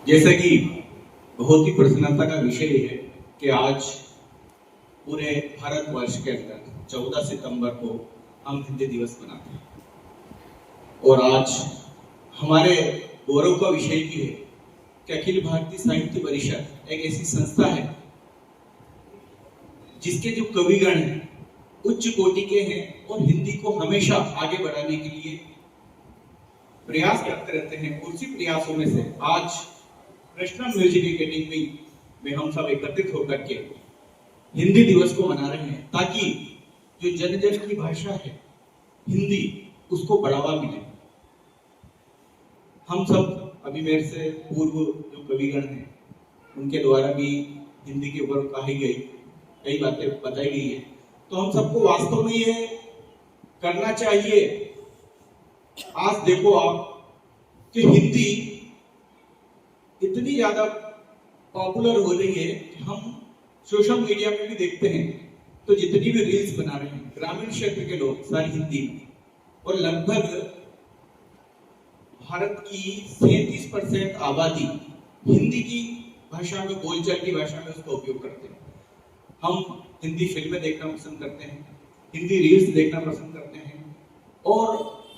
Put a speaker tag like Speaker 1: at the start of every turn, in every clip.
Speaker 1: जैसे कि बहुत ही प्रसन्नता का विषय है कि आज पूरे भारतवर्ष के अंदर 14 सितंबर को हम हिंदी दिवस मनाते हैं। और आज हमारे गौरव का विषय भी है कि अखिल भारतीय साहित्य परिषद एक ऐसी संस्था है जिसके जो कविगण हैं उच्च कोटि के हैं और हिंदी को हमेशा आगे बढ़ाने के लिए प्रयास करते रहते हैं। उसी प्रयासों में से आज कृष्णा म्यूजिक एकेडमी में हम सब एकत्रित होकर के हिंदी दिवस को मना रहे हैं ताकि जो जन जन की भाषा है हिंदी उसको बढ़ावा मिले। हम सब अभी मेरे से पूर्व जो कविगण हैं उनके द्वारा भी हिंदी के ऊपर कही गई कई बातें बताई गई है, तो हम सबको वास्तव में ये करना चाहिए। आज देखो आप कि हिंदी इतनी ज्यादा पॉपुलर हो रही है कि हम सोशल मीडिया में भी देखते हैं तो जितनी भी रील्स बना रहे हैं ग्रामीण क्षेत्र के लोग सारी हिंदी में, और लगभग भारत की 37% आबादी हिंदी की भाषा में बोलचाल की भाषा में उसका उपयोग करते हैं। हम हिंदी फिल्में देखना पसंद करते हैं, हिंदी रील्स देखना पसंद करते हैं और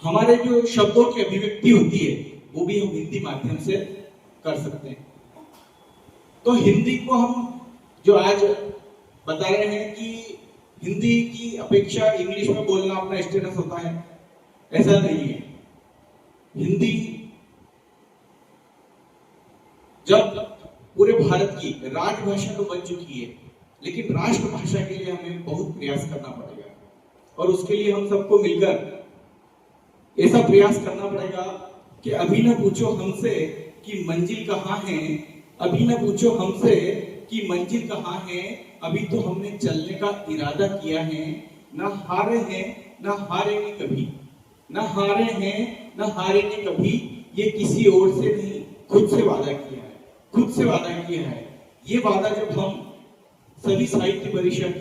Speaker 1: हमारे जो शब्दों की अभिव्यक्ति होती है वो भी हम हिंदी माध्यम से कर सकते हैं। तो हिंदी को हम जो आज बता रहे हैं कि हिंदी की अपेक्षा इंग्लिश में बोलना अपना स्टेटस होता है, ऐसा नहीं है। हिंदी जब पूरे भारत की राजभाषा तो बन चुकी है लेकिन राष्ट्रभाषा के लिए हमें बहुत प्रयास करना पड़ेगा और उसके लिए हम सबको मिलकर ऐसा प्रयास करना पड़ेगा कि अभी न पूछो हमसे कि मंजिल कहाँ है, अभी न पूछो हमसे कि मंजिल कहाँ है, अभी तो हमने चलने का इरादा किया है। न हारे हैं न हारेंगे कभी, न हारे हैं न हारेंगे कभी, ये किसी और से नहीं खुद से वादा किया है, खुद से वादा किया है। ये वादा जब हम सभी साहित्य परिषद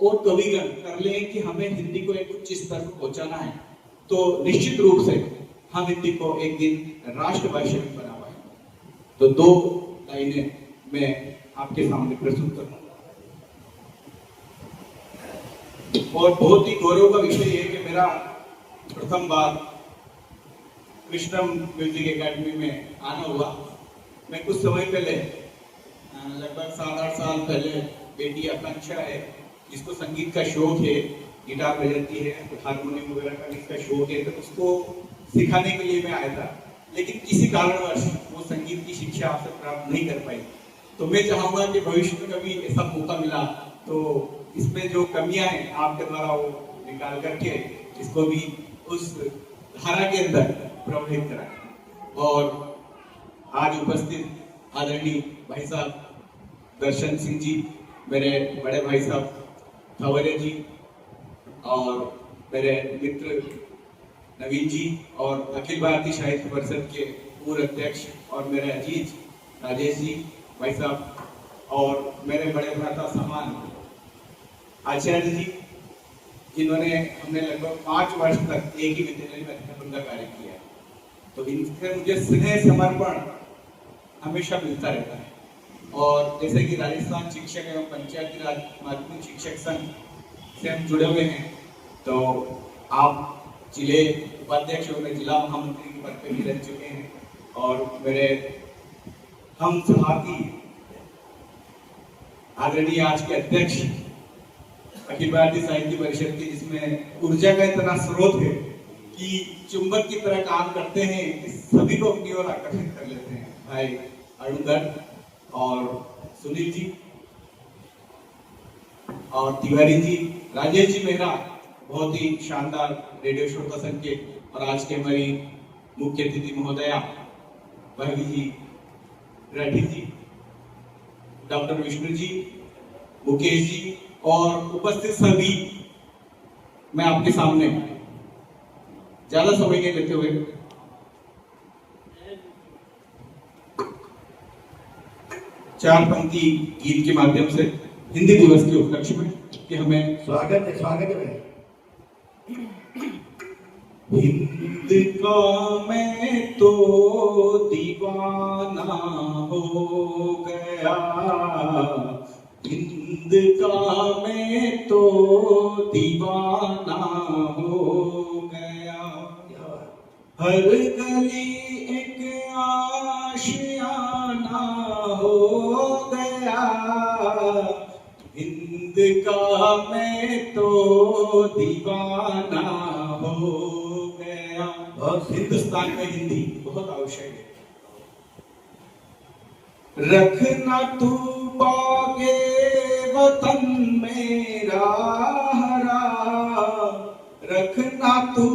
Speaker 1: और कविगण कर लें कि हमें हिंदी को एक उच्च स्तर पर पहुंचाना है तो निश्चित रूप से हम हिंदी को एक दिन राष्ट्रभाषा में बना पाएंगे। तो 2 लाइनें मैं आपके सामने प्रस्तुत करूंगा और बहुत ही गौरव का विषय है कि मेरा प्रथम बार कृष्णा म्यूजिक एकेडमी में आना हुआ। मैं कुछ समय पहले लगभग 7-8 साल पहले बेटी आकांक्षा है जिसको संगीत का शौक है, गिटार बजाती है, हारमोनियम वगैरह का इसका शौक है, तो उसको सिखाने के लिए मैं आया था लेकिन किसी कारणवश वो संगीत की शिक्षा आपसे प्राप्त नहीं कर पाई। तो मैं चाहूंगा कि भविष्य में कभी ऐसा मौका मिला तो इसमें जो कमियां हैं आपके द्वारा वो निकाल करके इसको भी उस धारा के अंदर प्रभावित करा। और आज उपस्थित आदरणीय भाई साहब दर्शन सिंह जी, मेरे बड़े भाई साहब खवरे जी और मेरे मित्र नवीन जी और अखिल भारतीय साहित्य परिषद के पूर्व अध्यक्ष और मेरे अजीज राजेश जी भाई साहब और मेरे बड़े भ्राता समान आचार्य जी जिन्होंने हमने लगभग 5 वर्ष तक एक ही विद्यालय में अध्यापन का कार्य किया है, तो इनसे मुझे स्नेह समर्पण हमेशा मिलता रहता है। और जैसे कि राजस्थान शिक्षक एवं पंचायती राज माध्यमिक शिक्षक संघ से हम जुड़े हुए हैं तो आप जिले उपाध्यक्ष और जिला महामंत्री के पद पर भी रह चुके हैं और मेरे हम साथी आदरणीय आज के अध्यक्ष अखिल भारतीय साहित्य परिषद की जिसमें ऊर्जा का इतना स्रोत है कि चुंबक की तरह काम करते हैं कि सभी को अपनी ओर आकर्षित कर लेते हैं, भाई अरुणगढ़ और सुनील जी और तिवारी जी, राजेश जी मेहरा बहुत ही शानदार रेडियो शो का संकेत, और आज के हमारी मुख्य अतिथि महोदया भाभी जी राठी जी, डॉक्टर विष्णु जी, मुकेश जी और उपस्थित सभी, मैं आपके सामने ज्यादा समय नहीं लेते हुए 4 पंक्ति गीत के माध्यम से हिंदी दिवस के उपलक्ष्य में कि हमें
Speaker 2: स्वागत है।
Speaker 1: हिंद का मैं तो दीवाना हिंद का मैं तो दीवाना हो गया। हर गली एक आशियाना हो गया। हिंद का मैं तो दीवाना हो गया। और हिंदुस्तान में हिंदी बहुत आवश्यक है। रखना तू बागे वतन मेरा हरा, रखना तू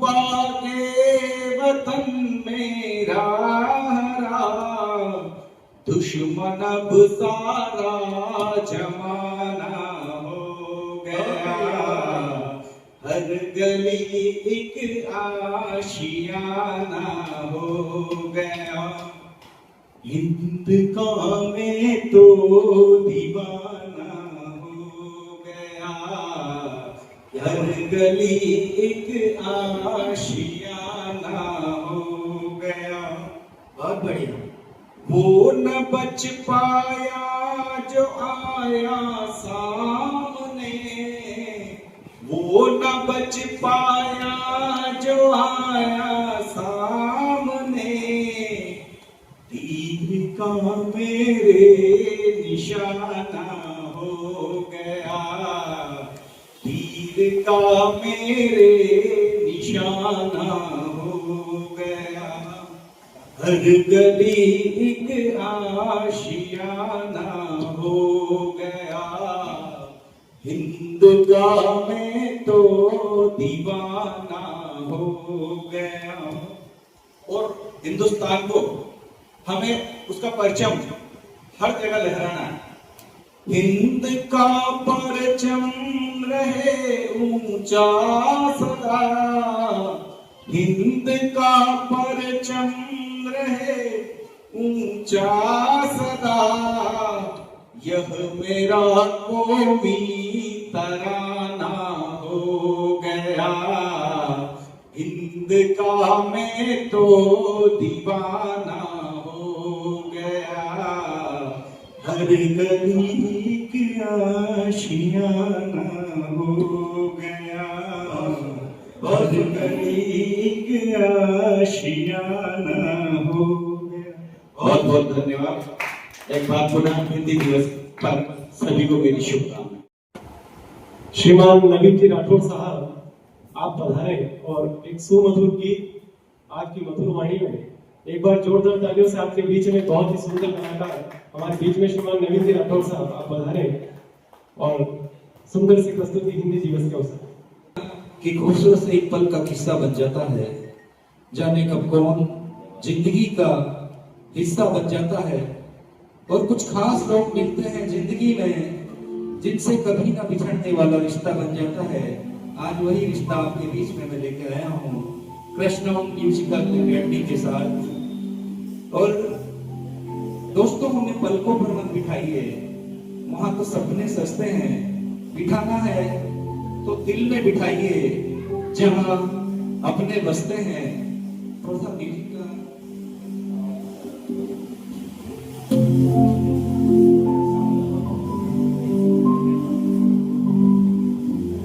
Speaker 1: बागे वतन मेरा हरा। दुश्मन अब सारा जमाना हो गया। हर गली एक आशियाना हो गया। हिंद का मैं तो दीवाना हो गया। हर गली एक आशियाना हो गया।
Speaker 2: बहुत बढ़िया।
Speaker 1: वो न बच पाया जो आया सामने, वो न बच पाया जो आया सामने। तीर का मेरे निशाना हो गया। तीर का मेरे निशाना हो गया। हर गली एक आशियाना हो गया। हिंद का मैं तो दीवाना हो गया। और हिंदुस्तान को हमें उसका परचम हर जगह लहराना है। हिंद का परचम रहे ऊंचा सदा। हिंद का परचम रहे ऊंचा सदा। यह मेरा कौमी तराना हो गया। हिंद का मैं तो दीवाना हो गया। हर गली की आशियाना हो गया। हर गली की आशियाना हो गया। बहुत बहुत धन्यवाद। एक बार पुनः हिंदी दिवस पर सभी को मेरी शुभकामनाएं।
Speaker 3: श्रीमान नवीन जी राठौर साहब, आप पधारे और एक सुमधुर गीत आज की मधुर वाणी में एक बार जोरदार तालियों से आपके बीच में बहुत ही सुंदर कलाकार हमारे बीच में श्रीमान नवीन जी राठौर साहब, आप पधारे और सुंदर सी प्रस्तुति हिंदी दिवस के अवसर
Speaker 2: कि खूबसूरत से एक पल का किस्सा बन जाता है। जाने कब कौन जिंदगी का हिस्सा बन जाता है। और कुछ खास लोग मिलते हैं जिंदगी में जिनसे कभी ना बिछड़ने वाला रिश्ता बन जाता है। आज वही रिश्ता आपके बीच में मैं लेकर आया हूँ कृष्ण म्यूजिकल अकेडमी के साथ। और दोस्तों, उन्हें पलकों पर मत बिठाइए, वहां तो सपने सस्ते हैं। बिठाना है तो दिल में बिठाइए जहां अपने बसते हैं। थोड़ा सा म्यूजिक का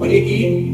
Speaker 2: और ये गीत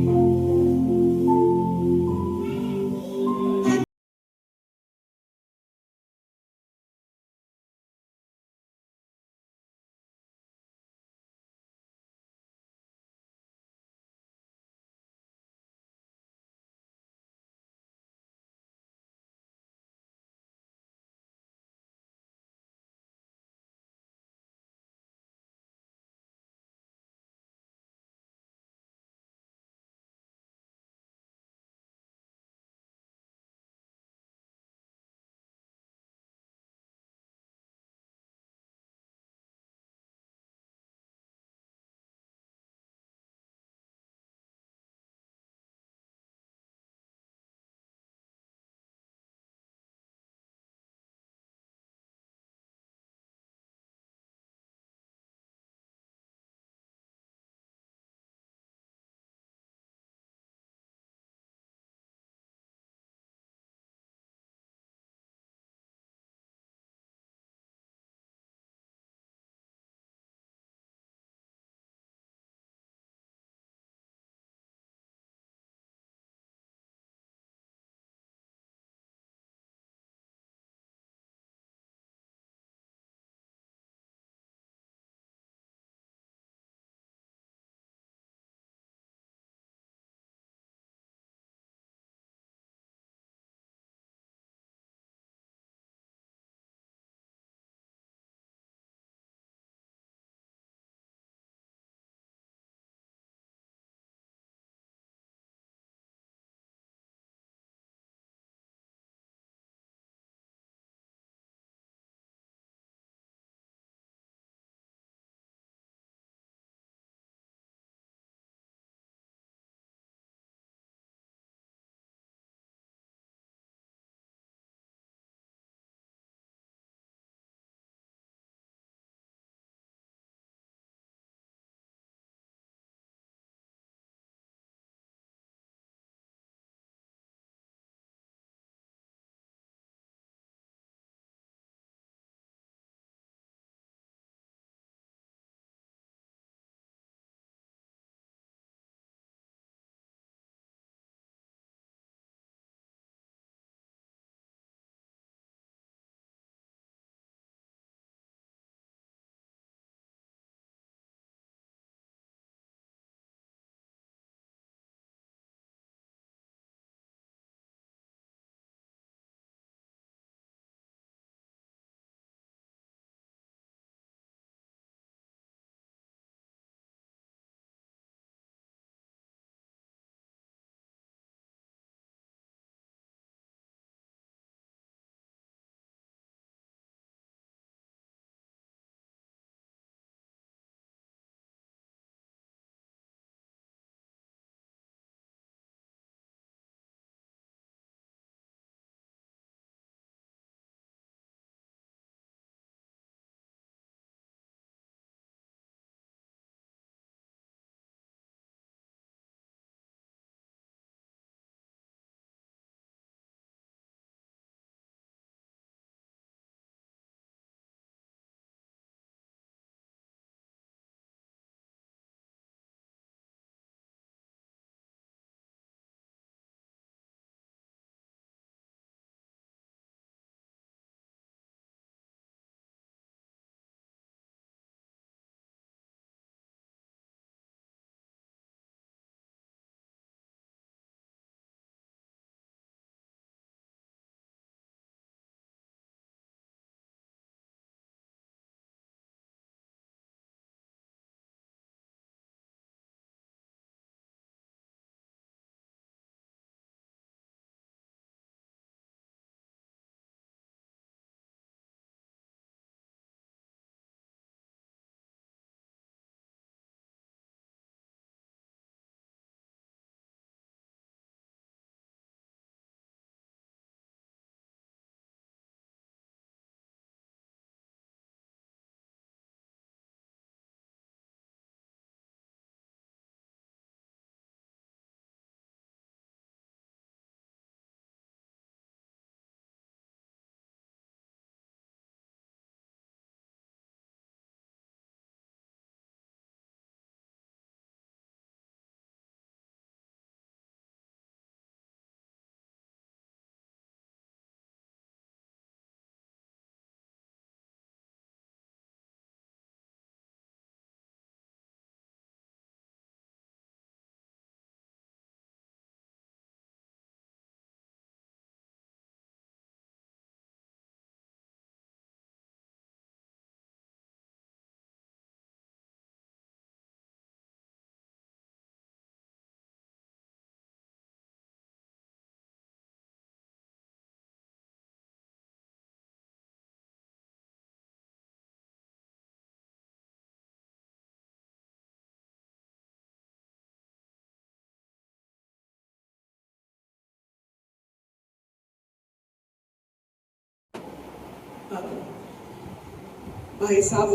Speaker 4: भाई साहब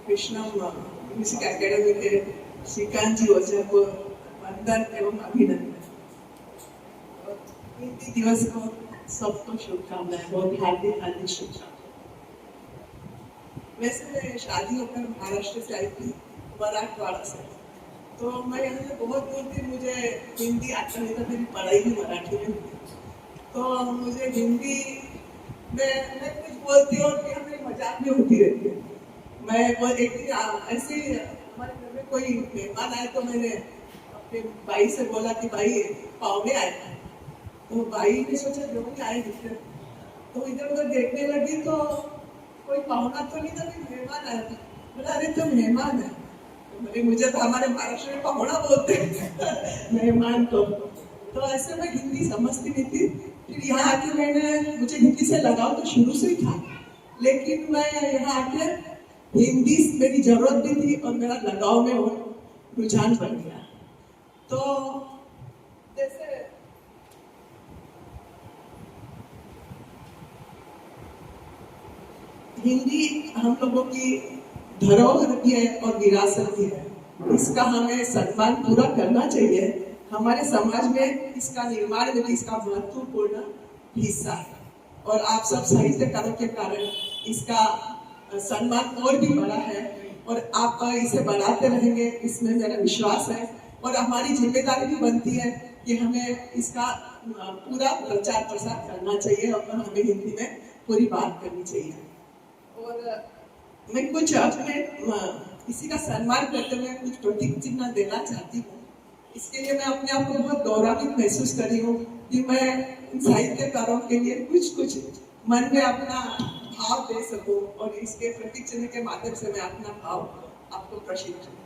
Speaker 4: कृष्णम म्यूजिक एकेडमी के श्रीकांत जी ओझा को वंदन एवं अभिनंदन। हिंदी दिवस को सबको शुभकामनाएं, बहुत हार्दिक हार्दिक शुभकामनाएं। वैसे मैं शादी होकर महाराष्ट्र से आई थी, मराठवाड़ा से, तो मैं यहाँ से बहुत दूर थी, मुझे हिंदी आता नहीं था, मेरी पढ़ाई भी मराठी में हुई, तो मुझे हिंदी में मैं कुछ बोलती हूँ और फिर मेरी मजाक भी होती रहती है। मैं वो एक दिन ऐसे ही हमारे घर में कोई मेहमान आए तो मैंने अपने भाई से बोला कि भाई पावने आए हैं, तो भाई ने सोचा जो भी आए दिखते, तो इधर उधर देखने लगी तो कोई पाहुना तो नहीं था, मेहमान आया था। बोला अरे तो मेहमान है, तो मुझे तो हमारे महाराष्ट्र में पाहुना बोलते हैं मेहमान को। तो ऐसे मैं हिंदी समझती नहीं थी। फिर यहाँ आके मुझे हिंदी से लगाव तो शुरू से ही था, लेकिन मैं यहाँ आके हिंदी मेरी जरूरत भी थी और मेरा लगाव में वो रुझान बन गया। तो जैसे हिंदी हम लोगों की धरोहर भी है और विरासत भी है, इसका हमें सम्मान पूरा करना चाहिए। हमारे समाज में इसका निर्माण में भी इसका महत्वपूर्ण हिस्सा है और आप सब साहित्यकारों के कारण इसका सम्मान और भी बड़ा है और आप इसे बढ़ाते रहेंगे, इसमें मेरा विश्वास है। और हमारी जिम्मेदारी भी बनती है कि हमें इसका पूरा प्रचार प्रसार करना चाहिए और हमें हिंदी में पूरी बात करनी चाहिए। और मैं कुछ अपने इसी का सम्मान करते हुए कुछ प्रतिक्रिया देना चाहती हूँ। इसके लिए मैं अपने आप को बहुत गौरवित महसूस कर रही हूँ कि मैं इन साहित्यकारों के लिए कुछ मन में अपना भाव दे सकूं और इसके प्रतीक चिन्ह के माध्यम से मैं अपना भाव आपको प्रशिक्षण दूं।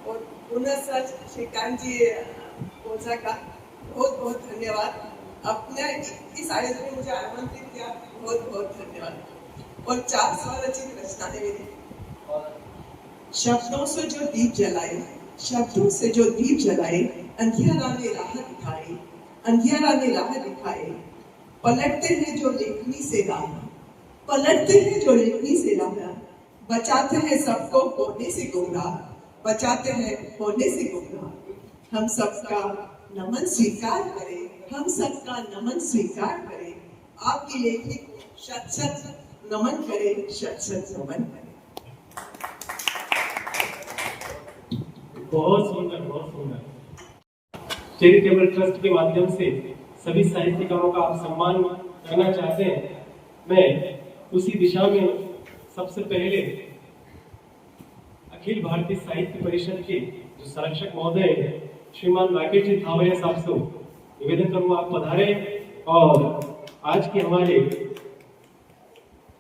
Speaker 4: और पुनः सच श्रीकांत जी ओझा का बहुत बहुत धन्यवाद। अपने इस आयोजन में मुझे आमंत्रित किया, बहुत बहुत धन्यवाद। और 4 स्वरचित रचनाएं मेरी। शब्दों से जो दीप जलाए, शब्दों से जो दीप जलाए, अंधियारा ने राह दिखाए, अंधियारा ने राह दिखाए। पलटते हैं जो लेखनी से राह, पलटते हैं जो लेखनी से राह। बचाते हैं सबको होने से गुमराह, बचाते हैं होने से गुमराह। हम सबका नमन स्वीकार करें, हम सबका नमन स्वीकार करें। आपकी लेखनी को शत शत नमन करें, शत शत नमन करें।
Speaker 3: बहुत सुंदर, बहुत सुंदर। चैरिटेबल ट्रस्ट के माध्यम से सभी साहित्यकारों का आप सम्मान करना चाहते हैं। मैं उसी दिशा में सबसे पहले अखिल भारतीय साहित्य परिषद के जो संरक्षक महोदय हैं, श्रीमान राकेश जी थावरिया साहब से निवेदन करूंगा, आप पधारे और आज के हमारे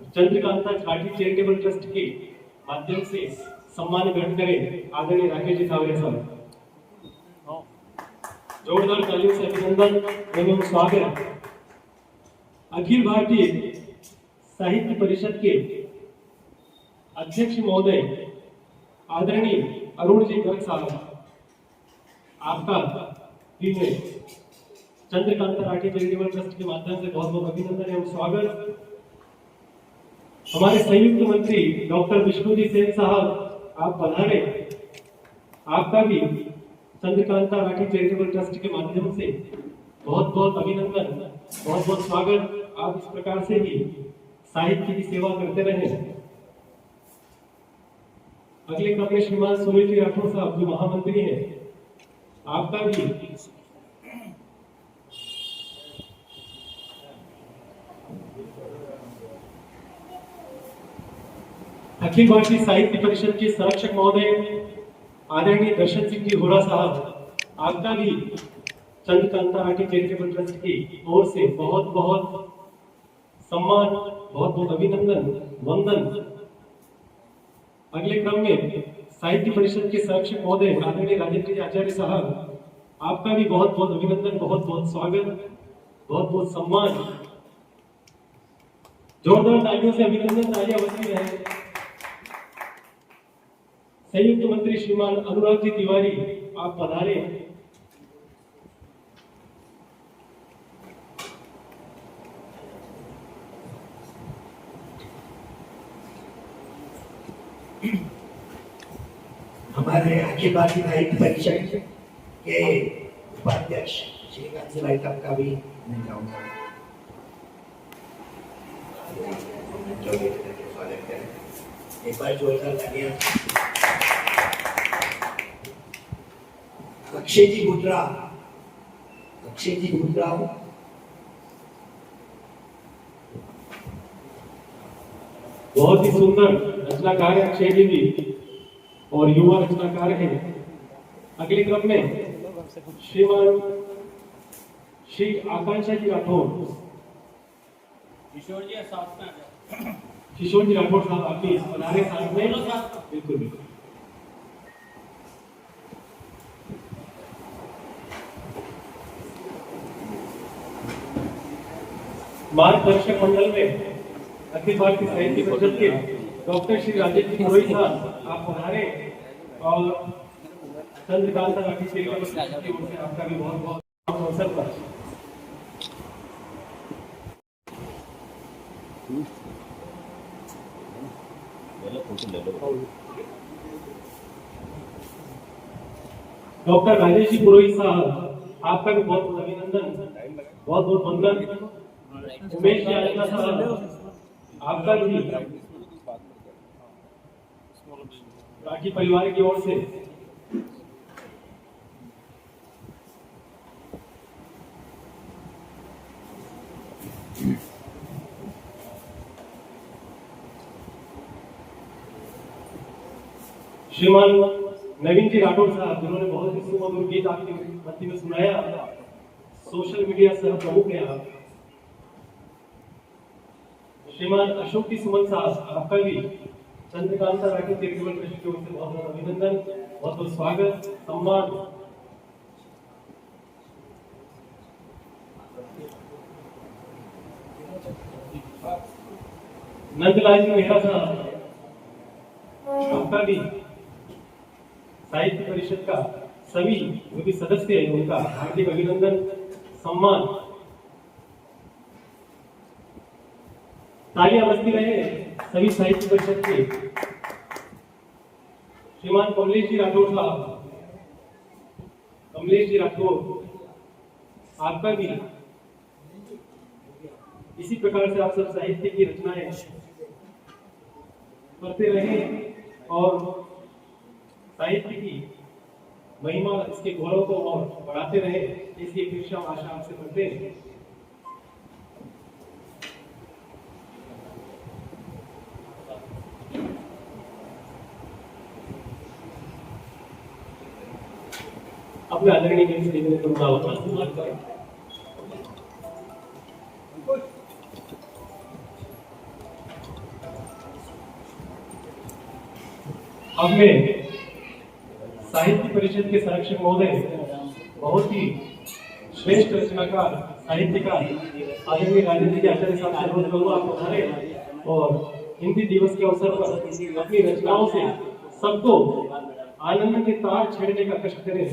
Speaker 3: चंद्रकांता छाटी चैरिटेबल ट्रस्ट के माध्यम से सम्मान ग्रहण करें आदरणीय राकेश जी थावरिया साहब। जोरदार तालियों से अभिनंदन एवं स्वागत। अखिल भारतीय साहित्य परिषद के अध्यक्ष महोदय आदरणीय अरुण जी गर्ग साहब, आपका भी में चंद्रकांता राठी चैरिटेबल ट्रस्ट के माध्यम से बहुत बहुत अभिनंदन एवं स्वागत। हमारे संयुक्त मंत्री डॉक्टर विष्णुजी सेन साहब, आप पधारे, आपका भी चंद्रकांता राठी चैरिटेबल ट्रस्ट के माध्यम से बहुत बहुत अभिनंदन, बहुत बहुत स्वागत। आप इस प्रकार से ही साहित्य की सेवा करते रहे। अगले क्रम में श्रीमान सुनील जी राठौर साहब जो महामंत्री हैं, आपका भी अखिल भारतीय साहित्य परिषद के संरक्षक महोदय आदरणीय दर्शन सिंह जी होरा साहब, आपका भी चंद्रकांता राठी चैरिटेबल ट्रस्ट की ओर से बहुत बहुत सम्मान, बहुत बहुत अभिनंदन, वंदन। अगले क्रम में साहित्य परिषद के संरक्षक महोदय आदरणीय राजेंद्र जी आचार्य साहब, आपका भी बहुत बहुत अभिनंदन, बहुत बहुत स्वागत, बहुत बहुत सम्मान। जोरदार तालियों से अभिनंदन, तालियां बजती रहे। संयुक्त मंत्री श्रीमान अनुराग जी तिवारी, आप पधारे।
Speaker 5: हमारे अखिल भारतीय साहित्य परिषद के उपाध्यक्ष श्रीकांत भाई साहब का भी मैं चाहूंगा स्वागत करें। एक बार जोरदार तालियां। अक्षय जी भुटरा,
Speaker 3: बहुत ही सुंदर रचनाकार है अक्षय जी भी और युवा रचनाकार है। अगले क्रम में श्रीमान श्री आकांक्षा जी राठौर, किशोर जी राठौर साहब आपके पधारे साथ में। बिल्कुल बिल्कुल। मार्गदर्शक मंडल में अखिल भारतीय साहित्य परिषद के डॉक्टर श्री राजेश जी पुरोहित साहब आप पधारे और चंद्रकांत राठी की ओर से आपका भी बहुत बहुत अवसर पर। डॉक्टर राजेश जी पुरोहित साहब आपका भी बहुत बहुत अभिनंदन, बहुत बहुत वंदन। उमेश जी आजना साहब आपका भी राठी परिवार की ओर से श्रीमान नवीन जी राठौर साहब जिन्होंने बहुत ही सुमधुर गीत आपके मध्य में सुनाया, सोशल मीडिया सह प्रमुख हैं आप। श्रीमान अशोक जी सुमन साहब आपका भी चंद्रकांता राठी चैरिटेबल ट्रस्ट की ओर से बहुत बहुत अभिनंदन, बहुत बहुत स्वागत सम्मान। नंदलाल जी मेहरा साहब आपका भी साहित्य परिषद का सभी जो भी सदस्य हैं उनका हार्दिक अभिनंदन सम्मान। तालियां बजती रहे सभी साहित्य परिषद के। श्रीमान कमलेश जी राठौर साहब, कमलेश जी राठौर आपका भी इसी प्रकार से आप सब साहित्य की रचनाएं करते रहे और साहित्य की महिमा, इसके गौरव को और बढ़ाते रहे, इसकी अपेक्षा आशा आपसे करते हैं। अपने आदरणीय गेस्ट देखने को मिला। अब मैं साहित्य परिषद के संरक्षक महोदय, बहुत ही श्रेष्ठ रचनाकार साहित्यकार आदरणीय राजेंद्र जी आचार्य साहब से अनुरोध करूंगा आप पधारे और हिंदी दिवस के अवसर पर अपनी रचनाओं से सबको आनंद के तार छेड़ने का कष्ट करें।